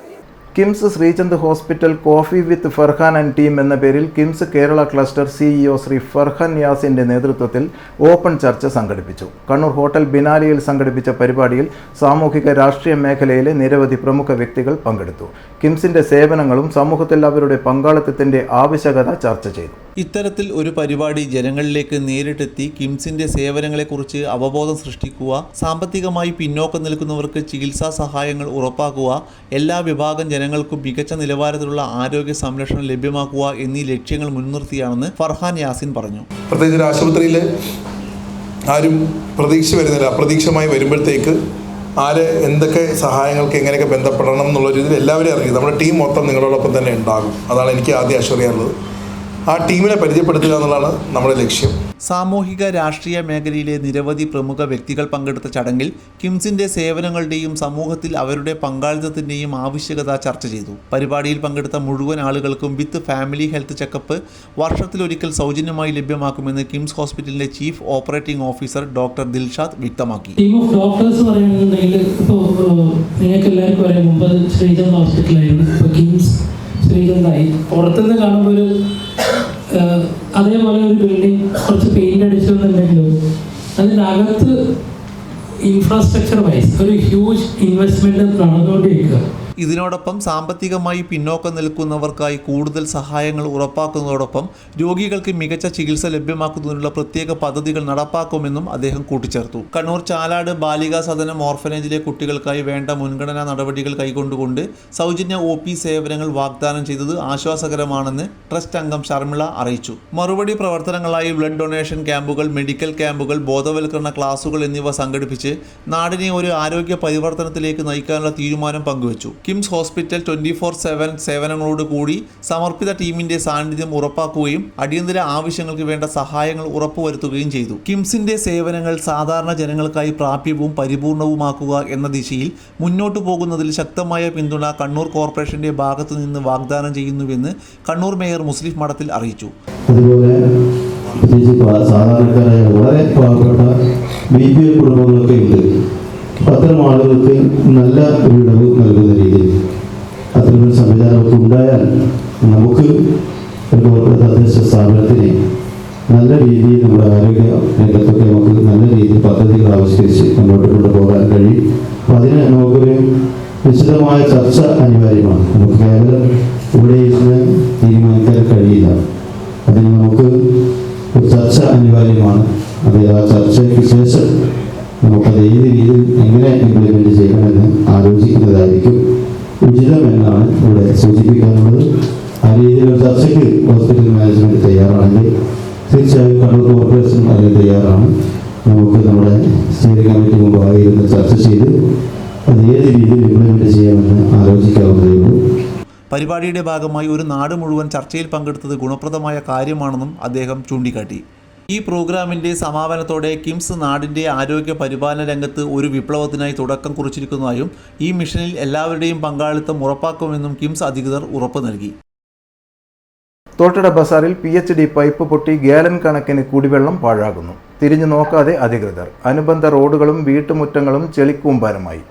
KIMS Sreechand hospital coffee with Farhan and team എന്ന പേരിൽ കിംസ് കേരള ക്ലസ്റ്റർ CEO ശ്രീ ഫർഹാൻ യാസിന്റെ നേതൃത്വത്തിൽ ഓപ്പൺ ചർച്ച സംഘടിപ്പിച്ചു. കണ്ണൂർ ഹോട്ടൽ ബിനാലിയിൽ സംഘടിപ്പിച്ച പരിപാടിയിൽ സാമൂഹിക രാഷ്ട്രീയ മേഖലയിലെ നിരവധി പ്രമുഖ വ്യക്തികൾ പങ്കെടുത്തു. കിംസിന്റെ സേവനങ്ങളും സമൂഹത്തിൽ അവരുടെ പങ്കാളിത്തത്തിന്റെ ആവശ്യകത ചർച്ച ചെയ്തു. ഇത്തരത്തിൽ ഒരു പരിപാടി ജനങ്ങളിലേക്ക് നേരിട്ടെത്തി കിംസിന്റെ സേവനങ്ങളെക്കുറിച്ച് അവബോധം സൃഷ്ടിക്കുക, സാമ്പത്തികമായി പിന്നോക്കം നിൽക്കുന്നവർക്ക് ചികിത്സാ സഹായങ്ങൾ ഉറപ്പാക്കുക, എല്ലാ വിഭാഗം ജനങ്ങൾക്കും മികച്ച നിലവാരത്തിലുള്ള ആരോഗ്യ സംരക്ഷണം ലഭ്യമാക്കുക എന്നീ ലക്ഷ്യങ്ങൾ മുൻനിർത്തിയാണെന്ന് ഫർഹാൻ യാസിൻ പറഞ്ഞു. പ്രത്യേകിച്ച് ഒരു ആശുപത്രിയിൽ ആരും പ്രതീക്ഷ വരുന്നില്ല. അപ്രതീക്ഷിതമായി വരുമ്പോഴത്തേക്ക് ആര് എന്തൊക്കെ സഹായങ്ങൾക്ക് എങ്ങനെയൊക്കെ ബന്ധപ്പെടണം എന്നുള്ള രീതിയിൽ എല്ലാവരും അറിയും. നമ്മുടെ ടീം മൊത്തം നിങ്ങളോടൊപ്പം തന്നെ ഉണ്ടാകും. അതാണ് എനിക്ക് ആദ്യം അശ്വറിയാനുള്ളത്. ആ ടീമിനെ പരിചയപ്പെടുത്തുക എന്നുള്ളതാണ് നമ്മുടെ ലക്ഷ്യം. സാമൂഹിക രാഷ്ട്രീയ മേഖലയിലെ നിരവധി പ്രമുഖ വ്യക്തികൾ പങ്കെടുത്ത ചടങ്ങിൽ കിംസിന്റെ സേവനങ്ങളുടെയും സമൂഹത്തിൽ അവരുടെ പങ്കാളിത്തത്തിന്റെയും ആവശ്യകത ചർച്ച ചെയ്തു. പരിപാടിയിൽ പങ്കെടുത്ത മുഴുവൻ ആളുകൾക്കും വിത്ത് ഫാമിലി ഹെൽത്ത് ചെക്കപ്പ് വർഷത്തിലൊരിക്കൽ സൗജന്യമായി ലഭ്യമാക്കുമെന്ന് കിംസ് ഹോസ്പിറ്റലിന്റെ chief operating officer doctor Dilshad വ്യക്തമാക്കി. ടീം ഓഫ് ഡോക്ടേഴ്സ് പറയുന്നുണ്ടെങ്കിൽ ഇപ്പോൾ നിങ്ങൾക്ക് എല്ലാവർക്കും അറിയാം, മുമ്പ് ശ്രീചന്ദ് ഹോസ്പിറ്റലായിരുന്നു, ഇപ്പോൾ കിംസ് ശ്രീചന്ദായി. പുറത്തുനിന്ന് കാണുമ്പോൾ ഒരു അതേപോലെ ഒരു ബിൽഡിംഗ് കുറച്ച് പെയിന്റ് അടിച്ചെന്നുണ്ടെങ്കിലും അതിനകത്ത് ഇൻഫ്രാസ്ട്രക്ചർ വൈസ് ഒരു ഹ്യൂജ് ഇൻവെസ്റ്റ്മെന്റ് നടന്നുകൊണ്ടിരിക്കുക. ഇതിനോടൊപ്പം സാമ്പത്തികമായി പിന്നോക്കം നിൽക്കുന്നവർക്കായി കൂടുതൽ സഹായങ്ങൾ ഉറപ്പാക്കുന്നതോടൊപ്പം രോഗികൾക്ക് മികച്ച ചികിത്സ ലഭ്യമാക്കുന്നതിനുള്ള പ്രത്യേക പദ്ധതികൾ നടപ്പാക്കുമെന്നും അദ്ദേഹം കൂട്ടിച്ചേർത്തു. കണ്ണൂർ ചാലാട് ബാലികാ സദനം ഓർഫനേജിലെ കുട്ടികൾക്കായി വേണ്ട മുൻഗണനാ നടപടികൾ കൈക്കൊണ്ടുകൊണ്ട് സൗജന്യ OP സേവനങ്ങൾ വാഗ്ദാനം ചെയ്തത് ആശ്വാസകരമാണെന്ന് ട്രസ്റ്റ് അംഗം ശർമിള അറിയിച്ചു. മറുപടി പ്രവർത്തനങ്ങളായി ബ്ലഡ് ഡൊണേഷൻ ക്യാമ്പുകൾ, മെഡിക്കൽ ക്യാമ്പുകൾ, ബോധവൽക്കരണ ക്ലാസുകൾ എന്നിവ സംഘടിപ്പിച്ച് നാടിനെ ഒരു ആരോഗ്യ പരിവർത്തനത്തിലേക്ക് നയിക്കാനുള്ള തീരുമാനം പങ്കുവച്ചു. കിംസ് ഹോസ്പിറ്റൽ 24/7 സേവനങ്ങളോടുകൂടി സമർപ്പിത ടീമിന്റെ സാന്നിധ്യം ഉറപ്പാക്കുകയും അടിയന്തര ആവശ്യങ്ങൾക്ക് വേണ്ട സഹായങ്ങൾ ഉറപ്പുവരുത്തുകയും ചെയ്തു. കിംസിന്റെ സേവനങ്ങൾ സാധാരണ ജനങ്ങൾക്കായി പ്രാപ്യവും പരിപൂർണവുമാക്കുക എന്ന ദിശയിൽ മുന്നോട്ടു പോകുന്നതിൽ ശക്തമായ പിന്തുണ കണ്ണൂർ കോർപ്പറേഷന്റെ ഭാഗത്തു നിന്ന് വാഗ്ദാനം ചെയ്യുന്നുവെന്ന് കണ്ണൂർ മേയർ മുസ്ലിം മഠത്തിൽ അറിയിച്ചു. അതുപോലെ സാധാരണക്കാരായ വളരെ പാവപ്പെട്ട BPL കുടുംബങ്ങളൊക്കെ ഉണ്ട്. അത്തരം ആളുകൾക്ക് നല്ല ഒരു ഇളവ് നൽകുന്ന രീതിയിൽ അത്തരമൊരു സംവിധാനമൊക്കെ ഉണ്ടായാൽ നമുക്ക് ഒരു തദ്ദേശ സ്ഥാപനത്തിനെ നല്ല രീതിയിൽ നമ്മുടെ ആരോഗ്യ രംഗത്തൊക്കെ നമുക്ക് നല്ല രീതിയിൽ പദ്ധതികൾ ആവിഷ്കരിച്ച് മുന്നോട്ട് കൊണ്ടുപോകാൻ കഴിയും. അപ്പോൾ അതിന് നമുക്കൊരു വിശദമായ ചർച്ച അനിവാര്യമാണ്. നമുക്ക് കേവലം ഇവിടെ ഇരുന്ന് തീരുമാനിക്കാൻ കഴിയില്ല. അതിന് നമുക്ക് ഒരു ചർച്ച അനിവാര്യമാണ്. അത് ആ ചർച്ചയ്ക്ക് ശേഷം നമുക്കത് ഏത് രീതിയിൽ എങ്ങനെ ഇംപ്ലിമെൻ്റ് ചെയ്യണമെന്ന് ആലോചിക്കുന്നതായിരിക്കും ഉചിതമെന്നാണ് ഇവിടെ സൂചിപ്പിക്കാനുള്ളത്. ആ രീതിയിലൊരു ചർച്ചയ്ക്ക് ഹോസ്പിറ്റൽ മാനേജ്മെൻറ്റ് തയ്യാറാണെങ്കിൽ തീർച്ചയായും കണ്ണൂർ കോർപ്പറേഷൻ അതിന് തയ്യാറാണ്. നമുക്ക് നമ്മുടെ സ്റ്റിയറിംഗ് കമ്മിറ്റി മുമ്പായി ഇരുന്ന് ചർച്ച ചെയ്ത് അത് ഏത് രീതിയിൽ ഇംപ്ലിമെൻ്റ് ചെയ്യാമെന്ന് ആലോചിക്കാവുന്നതേ ഉള്ളൂ. പരിപാടിയുടെ ഭാഗമായി ഒരു നാട് മുഴുവൻ ചർച്ചയിൽ പങ്കെടുത്തത് ഗുണപ്രദമായ കാര്യമാണെന്നും അദ്ദേഹം ചൂണ്ടിക്കാട്ടി. ഈ പ്രോഗ്രാമിന്റെ സമാപനത്തോടെ കിംസ് നാടിന്റെ ആരോഗ്യ പരിപാലന രംഗത്ത് ഒരു വിപ്ലവത്തിനായി തുടക്കം കുറിച്ചിരിക്കുന്നതായും ഈ മിഷനിൽ എല്ലാവരുടെയും പങ്കാളിത്തം ഉറപ്പാക്കുമെന്നും കിംസ് അധികൃതർ ഉറപ്പു നൽകി. തോട്ടട ബസാറിൽ PHD പൈപ്പ് പൊട്ടി ഗാലൻ കണക്കിന് കുടിവെള്ളം പാഴാകുന്നു. തിരിഞ്ഞു നോക്കാതെ അധികൃതർ. അനുബന്ധ റോഡുകളും വീട്ടുമുറ്റങ്ങളും ചെളിക്കൂമ്പാരമായി.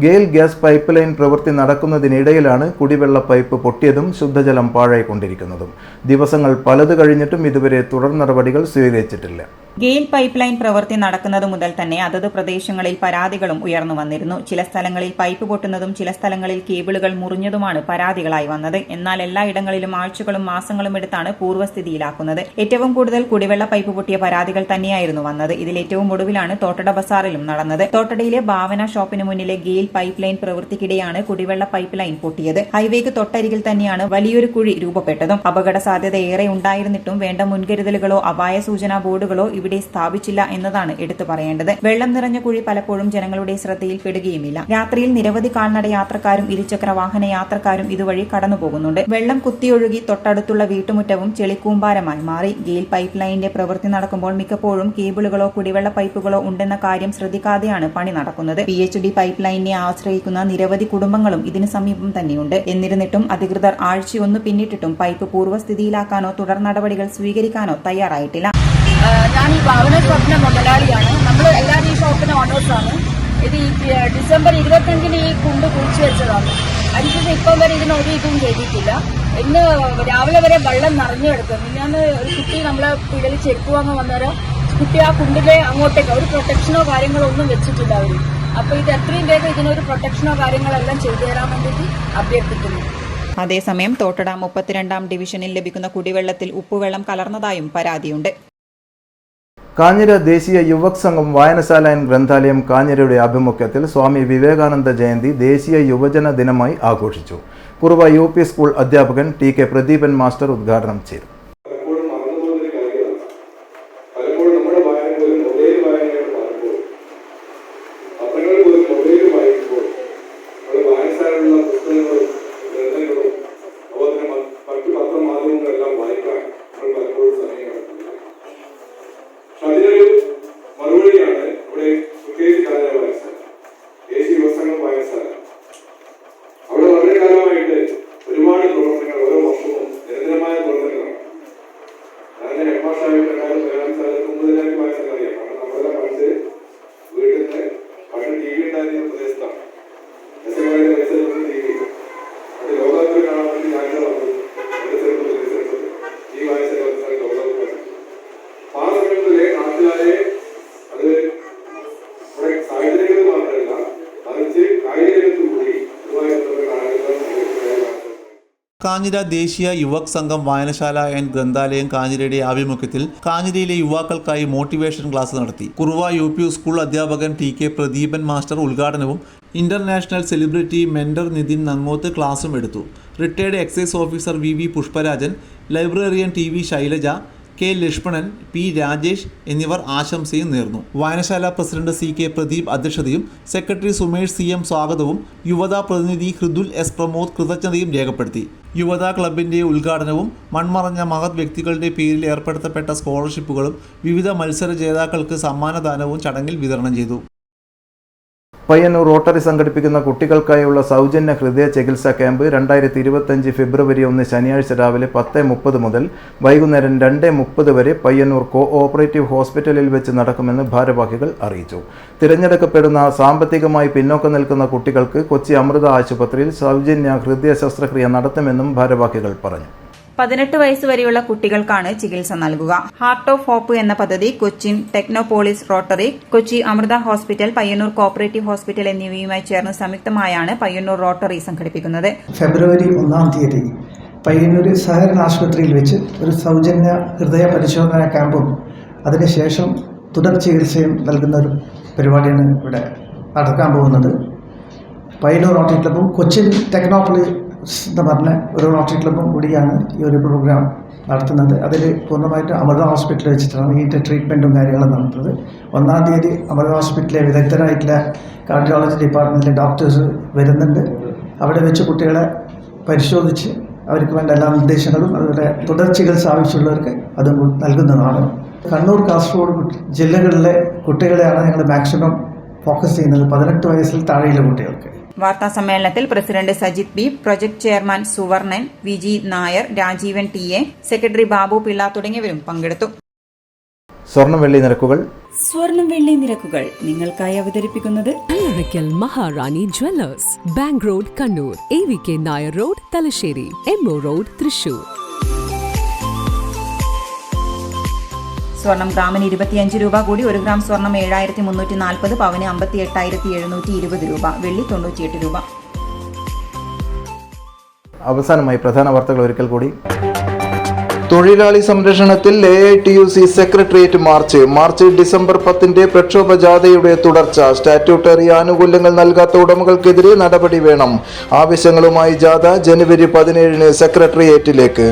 ഗെയിൽ ഗ്യാസ് പൈപ്പ് ലൈൻ പ്രവൃത്തി നടക്കുന്നതിനിടയിലാണ് കുടിവെള്ള പൈപ്പ് പൊട്ടിയതും ശുദ്ധജലം പാഴായിക്കൊണ്ടിരിക്കുന്നതും. ദിവസങ്ങൾ പലത് കഴിഞ്ഞിട്ടും ഇതുവരെ തുടർ നടപടികൾ സ്വീകരിച്ചിട്ടില്ല. ഗെയിൽ പൈപ്പ് ലൈൻ പ്രവൃത്തി നടക്കുന്നത് മുതൽ തന്നെ അതത് പ്രദേശങ്ങളിൽ പരാതികളും ഉയർന്നു വന്നിരുന്നു. ചില സ്ഥലങ്ങളിൽ പൈപ്പ് പൊട്ടുന്നതും ചില സ്ഥലങ്ങളിൽ കേബിളുകൾ മുറിഞ്ഞതുമാണ് പരാതികളായി വന്നത്. എന്നാൽ എല്ലായിടങ്ങളിലും ആഴ്ചകളും മാസങ്ങളും എടുത്താണ് പൂർവ്വസ്ഥിതിയിലാക്കുന്നത്. ഏറ്റവും കൂടുതൽ കുടിവെള്ള പൈപ്പ് പൊട്ടിയ പരാതികൾ തന്നെയായിരുന്നു വന്നത്. ഇതിൽ ഏറ്റവും ഒടുവിലാണ് തോട്ടട ബസാറിലും നടന്നത്. തോട്ടടയിലെ ഭാവന ഷോപ്പിന് മുന്നിലെ ഗെയിൽ പൈപ്പ് ലൈൻ പ്രവൃത്തിക്കിടെയാണ് കുടിവെള്ള പൈപ്പ് ലൈൻ പൊട്ടിയത്. ഹൈവേക്ക് തൊട്ടരികിൽ തന്നെയാണ് വലിയൊരു കുഴി രൂപപ്പെട്ടതും. അപകട സാധ്യത ഏറെ ഉണ്ടായിരുന്നിട്ടും വേണ്ട മുൻകരുതലുകളോ അപായ സൂചനാ ബോർഡുകളോ ഇവിടെ സ്ഥാപിച്ചില്ല എന്നതാണ് എടുത്തു പറയേണ്ടത്. വെള്ളം നിറഞ്ഞ കുഴി പലപ്പോഴും ജനങ്ങളുടെ ശ്രദ്ധയിൽപ്പെടുകയുമില്ല. രാത്രിയിൽ നിരവധി കാൽനട യാത്രക്കാരും ഇരുചക്ര വാഹന യാത്രക്കാരും ഇതുവഴി കടന്നുപോകുന്നുണ്ട്. വെള്ളം കുത്തിയൊഴുകി തൊട്ടടുത്തുള്ള വീട്ടുമുറ്റവും ചെളിക്കൂമ്പാരമായി മാറി. ഗെയിൽ പൈപ്പ് ലൈനിന്റെ പ്രവൃത്തി നടക്കുമ്പോൾ മിക്കപ്പോഴും കേബിളുകളോ കുടിവെള്ള പൈപ്പുകളോ ഉണ്ടെന്ന കാര്യം ശ്രദ്ധിക്കാതെയാണ് പണി നടക്കുന്നത്. PHD പൈപ്പ് ലൈനിനെ ആശ്രയിക്കുന്ന നിരവധി കുടുംബങ്ങളും ഇതിന് സമീപം തന്നെയുണ്ട്. എന്നിരുന്നിട്ടും അധികൃതർ ആഴ്ചയൊന്നു പിന്നിട്ടിട്ടും പൈപ്പ് പൂർവ്വസ്ഥിതിയിലാക്കാനോ തുടർ നടപടികൾ സ്വീകരിക്കാനോ തയ്യാറായിട്ടില്ല. ഞാൻ ഈ ഭാവന ഷോപ്പിന്റെ മുതലാളിയാണ്. നമ്മൾ എല്ലാവരും ഈ ഷോപ്പിന്റെ ഓണേഴ്സാണ്. ഇത് ഈ ഡിസംബർ 25 ഈ കുണ്ട് കുഴിച്ചു വെച്ചതാണ്. അതിനുശേഷം ഇപ്പം വരെ ഇതിന് ഒരു ഇതും ചെയ്തിട്ടില്ല. ഇന്ന് രാവിലെ വരെ വെള്ളം നിറഞ്ഞു കിടക്കും. ഞാൻ ഒരു കുട്ടി നമ്മളെ പിടലി ചെരുപ്പ് വാങ്ങാൻ വന്നേരം കുട്ടി ആ കുണ്ടിലെ അങ്ങോട്ടേക്ക് ഒരു പ്രൊട്ടക്ഷനോ കാര്യങ്ങളോ ഒന്നും വെച്ചിട്ടില്ല അവർ. അപ്പോൾ ഇത് എത്രയും വേഗം ഇതിനൊരു പ്രൊട്ടക്ഷനോ കാര്യങ്ങളെല്ലാം ചെയ്തു തരാൻ വേണ്ടിയിട്ട് അഭ്യർത്ഥിക്കുന്നു. അതേസമയം തോട്ടട 32ാം ഡിവിഷനിൽ ലഭിക്കുന്ന കുടിവെള്ളത്തിൽ ഉപ്പുവെള്ളം കലർന്നതായും പരാതിയുണ്ട്. കാഞ്ഞിര ദേശീയ യുവക് സംഘം വായനശാല ആൻഡ് ഗ്രന്ഥാലയം കാഞ്ഞിരയുടെ ആഭിമുഖ്യത്തിൽ സ്വാമി വിവേകാനന്ദ ജയന്തി ദേശീയ യുവജന ദിനമായി ആഘോഷിച്ചു. കുറുവ UP സ്കൂൾ അധ്യാപകൻ TK പ്രദീപൻ മാസ്റ്റർ ഉദ്ഘാടനം ചെയ്തു. അവിടെ വളരെ കാലമായിട്ട് ഒരുപാട് പ്രവർത്തനങ്ങൾ ഓരോ വർഷവും നിരന്തരമായ പ്രവർത്തനങ്ങളാണ്. കാഞ്ഞിര ദേശീയ യുവക് സംഘം വായനശാല ആൻഡ് ഗ്രന്ഥാലയം കാഞ്ഞിരയുടെ ആഭിമുഖ്യത്തിൽ കാഞ്ഞിരയിലെ യുവാക്കൾക്കായി മോട്ടിവേഷൻ ക്ലാസ് നടത്തി. കുറുവ UP സ്കൂൾ അധ്യാപകൻ TK പ്രദീപൻ മാസ്റ്റർ ഉദ്ഘാടനവും international celebrity mentor Nithin Nangoth ക്ലാസും എടുത്തു. Retired excise officer VV Pushparajan, librarian TV Shailaja, K Lakshmanan, P Rajesh എന്നിവർ ആശംസയും നേർന്നു. വായനശാല പ്രസിഡന്റ് CK പ്രദീപ് അധ്യക്ഷതയും സെക്രട്ടറി സുമേഷ് CM സ്വാഗതവും യുവതാ പ്രതിനിധി ഹൃദുൽ S പ്രമോദ് കൃതജ്ഞതയും രേഖപ്പെടുത്തി. യുവതാ ക്ലബിന്റെ ഉദ്ഘാടനവും മൺമറഞ്ഞ മഹത് വ്യക്തികളുടെ പേരിൽ ഏർപ്പെടുത്തപ്പെട്ട സ്കോളർഷിപ്പുകളും വിവിധ മത്സര ജേതാക്കൾക്ക് സമ്മാനദാനവും ചടങ്ങിൽ വിതരണം ചെയ്തു. പയ്യന്നൂർ റോട്ടറി സംഘടിപ്പിക്കുന്ന കുട്ടികൾക്കായുള്ള സൗജന്യ ഹൃദയ ചികിത്സാ ക്യാമ്പ് 2025 ഫെബ്രുവരി 1 ശനിയാഴ്ച രാവിലെ 10:30 മുതൽ വൈകുന്നേരം 2:30 വരെ പയ്യന്നൂർ കോഓപ്പറേറ്റീവ് ഹോസ്പിറ്റലിൽ വെച്ച് നടക്കുമെന്ന് ഭാരവാഹികൾ അറിയിച്ചു. തിരഞ്ഞെടുക്കപ്പെടുന്ന സാമ്പത്തികമായി പിന്നോക്കം നിൽക്കുന്ന കുട്ടികൾക്ക് കൊച്ചി അമൃത ആശുപത്രിയിൽ സൗജന്യ ഹൃദയ ശസ്ത്രക്രിയ നടത്തുമെന്നും ഭാരവാഹികൾ പറഞ്ഞു. 18 വയസ്സ് വരെയുള്ള കുട്ടികൾക്കാണ് ചികിത്സ നൽകുക. ഹാർട്ട് ഓഫ് ഹോപ്പ് എന്ന പദ്ധതി Cochin Technopolis rotary, Kochi Amrita hospital, Payyanur cooperative hospital എന്നിവയുമായി ചേർന്ന് സംയുക്തമായാണ് പയ്യന്നൂർ റോട്ടറി സംഘടിപ്പിക്കുന്നത്. ഫെബ്രുവരി 1 പയ്യന്നൂർ സഹകരണ ആശുപത്രിയിൽ വെച്ച് ഒരു സൗജന്യ ഹൃദയ പരിശോധന ക്യാമ്പും അതിനുശേഷം തുടർ ചികിത്സയും നൽകുന്ന ഒരു പരിപാടിയാണ് ഇവിടെ നടക്കാൻ പോകുന്നത്. പയ്യന്നൂർ റോട്ടറി ക്ലബും കൊച്ചിൻ ടെക്നോപോളിസ് എന്ന് പറഞ്ഞ ഒരു റോട്ടറി ക്ലബും കൂടിയാണ് ഈ ഒരു പ്രോഗ്രാം നടത്തുന്നത്. അതിൽ പൂർണ്ണമായിട്ട് അമൃത ഹോസ്പിറ്റലിൽ വെച്ചിട്ടാണ് ഇതിൻ്റെ ട്രീറ്റ്മെൻറ്റും കാര്യങ്ങളും നടത്തുന്നത്. 1 അമൃത ഹോസ്പിറ്റലിലെ വിദഗ്ധരായിട്ടുള്ള കാർഡിയോളജി ഡിപ്പാർട്ട്മെൻറ്റിലെ ഡോക്ടേഴ്സ് വരുന്നുണ്ട്. അവിടെ വെച്ച് കുട്ടികളെ പരിശോധിച്ച് അവർക്ക് വേണ്ട എല്ലാ നിർദ്ദേശങ്ങളും അതുപോലെ തുടർ ചികിത്സ ആവശ്യമുള്ളവർക്ക് അതും നൽകുന്നതാണ്. കണ്ണൂർ, കാസർഗോഡ് ജില്ലകളിലെ കുട്ടികളെയാണ് ഞങ്ങൾ മാക്സിമം ഫോക്കസ് ചെയ്യുന്നത്, 18 വയസ്സിൽ താഴെയുള്ള കുട്ടികൾക്ക്. വാർത്താ സമ്മേളനത്തിൽ president Sajith B, project chairman Suvarnan, VG Nair, Rajeevan TA, secretary Babu Pillai തുടങ്ങിയവരും പങ്കെടുത്തു. സ്വർണം വെള്ളി നിരക്കുകൾ നിങ്ങൾക്കായി അവതരിപ്പിക്കുന്നത് Maharani jewellers, bank road Kannur, AVK Nair road Thalassery, MO road Thrissur. സ്വർണം ഗ്രാമിന് 25 രൂപ കൂടി 1 ഗ്രാം സ്വർണം 7340, പവന് 58,720 രൂപ, വെള്ളി 98 രൂപ. അവസാനമായി പ്രധാന വാർത്തകൾ ഒരിക്കൽ കൂടി. തൊഴിലാളി സംരക്ഷണത്തിൽ AITUC സെക്രട്ടേറിയറ്റ് മാർച്ച് ഡിസംബർ 10 പ്രക്ഷോഭ ജാഥയുടെ തുടർച്ച. സ്റ്റാറ്റ്യൂട്ടറി ആനുകൂല്യങ്ങൾ നൽകാത്ത ഉടമകൾക്കെതിരെ നടപടി വേണം. ആവശ്യങ്ങളുമായി ജാഥ ജനുവരി 17 സെക്രട്ടേറിയറ്റിലേക്ക്.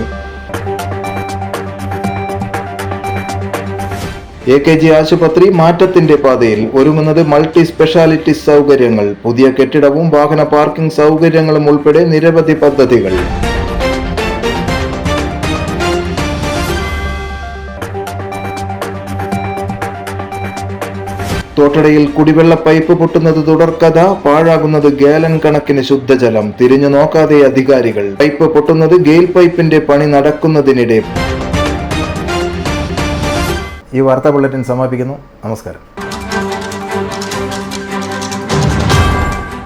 AKG ആശുപത്രി മാറ്റത്തിന്റെ പാതയിൽ. ഒരുങ്ങുന്നത് മൾട്ടി സ്പെഷ്യാലിറ്റി സൗകര്യങ്ങൾ. പുതിയ കെട്ടിടവും വാഹന പാർക്കിംഗ് സൗകര്യങ്ങളും ഉൾപ്പെടെ നിരവധി പദ്ധതികൾ. തോട്ടടയിൽ കുടിവെള്ള പൈപ്പ് പൊട്ടുന്നത് തുടർക്കഥ. പാഴാകുന്നത് ഗാലൻ കണക്കിന് ശുദ്ധജലം. തിരിഞ്ഞു നോക്കാതെ അധികാരികൾ. പൈപ്പ് പൊട്ടുന്നത് ഗെയിൽ പൈപ്പിന്റെ പണി നടക്കുന്നതിനിടെ. ഈ വാർത്താ ബുള്ളറ്റിൻ സമാപിക്കുന്നു. നമസ്കാരം.